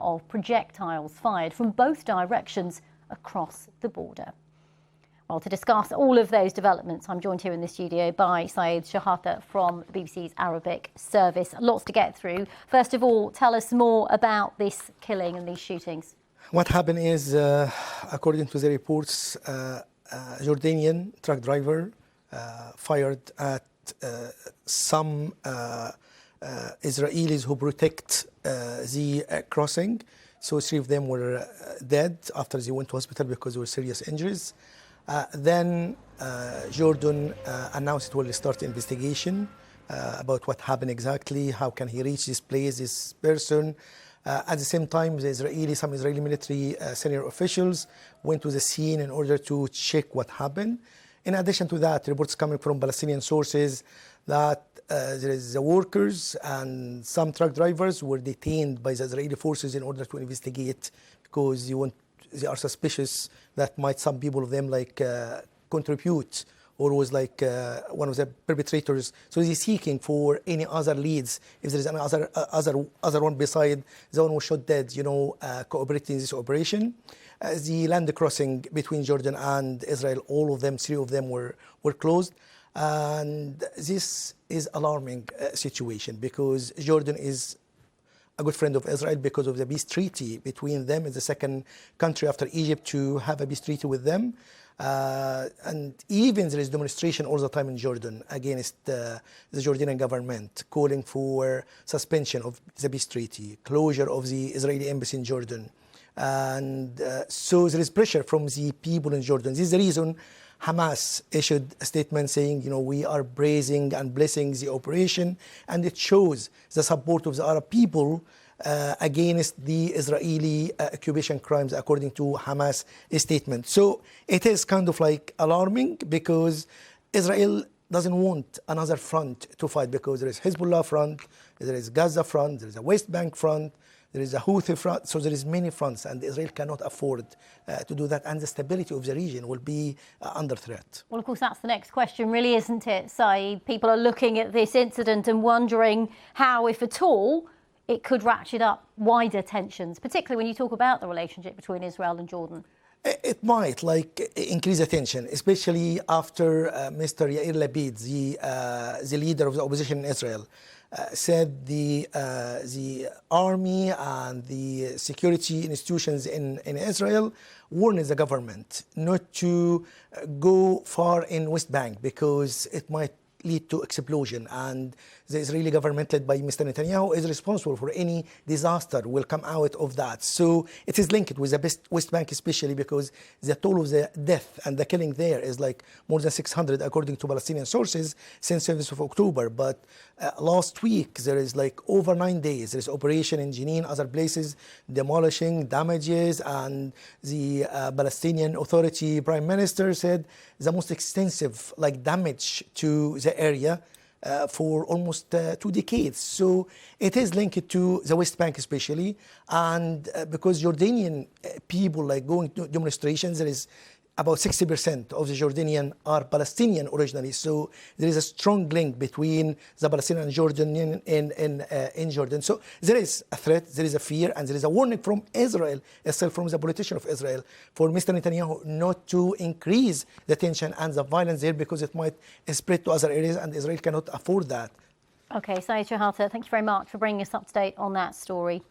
of projectiles fired from both directions across the border. Well, to discuss all of those developments, I'm joined here in the studio by Shehata from the BBC's Arabic service. Lots to get through. First of all, tell us more about this killing and these shootings. What happened is, according to the reports, a Jordanian truck driver fired at some Israelis who protect the crossing. So 3 of them were dead after they went to hospital because they were serious injuries. Then Jordan announced it will start investigation about what happened exactly, how can he reach this place, this person. At the same time, some Israeli military senior officials went to the scene in order to check what happened. In addition to that, reports coming from Palestinian sources that there is the workers and some truck drivers were detained by the Israeli forces in order to investigate because they are suspicious that some people of them contribute or was one of the perpetrators. So they're seeking for any other leads. If there is other one beside the one who shot dead, cooperating in this operation. The land crossing between Jordan and Israel, all of them, 3 of them were closed. And this is alarming situation because Jordan is a good friend of Israel because of the peace treaty between them. It's the second country after Egypt to have a peace treaty with them. And even there is demonstration all the time in Jordan against the Jordanian government calling for suspension of the peace treaty, closure of the Israeli embassy in Jordan. And so there is pressure from the people in Jordan. This is the reason Hamas issued a statement saying, we are praising and blessing the operation, and it shows the support of the Arab people against the Israeli occupation crimes, according to Hamas statement. So it is kind of alarming because Israel doesn't want another front to fight because there is Hezbollah front, there is Gaza front, there is a West Bank front, there is a Houthi front, so there is many fronts, and Israel cannot afford to do that, and the stability of the region will be under threat. Well, of course, that's the next question, really, isn't it, Saeed? People are looking at this incident and wondering how, if at all, it could ratchet up wider tensions, particularly when you talk about the relationship between Israel and Jordan. It might increase the tension, especially after Mr. Yair Lapid, the leader of the opposition in Israel, said the army and the security institutions in Israel warned the government not to go far in West Bank because it might lead to explosion, and the Israeli government led by Mr. Netanyahu is responsible for any disaster will come out of that. So it is linked with the West Bank, especially because the toll of the death and the killing there is more than 600 according to Palestinian sources since 7th of October. But last week there is over 9 days there is operation in Jenin, other places, demolishing damages, and the Palestinian Authority Prime Minister said the most extensive damage to the area for almost 2 decades. So it is linked to the West Bank especially, and because Jordanian people going to demonstrations, there is about 60% of the Jordanian are Palestinian originally. So there is a strong link between the Palestinian and Jordanian in Jordan. So there is a threat, there is a fear, and there is a warning from Israel itself, from the politician of Israel, for Mr. Netanyahu not to increase the tension and the violence there because it might spread to other areas, and Israel cannot afford that. Okay, Saeed Shehata, thank you very much for bringing us up to date on that story.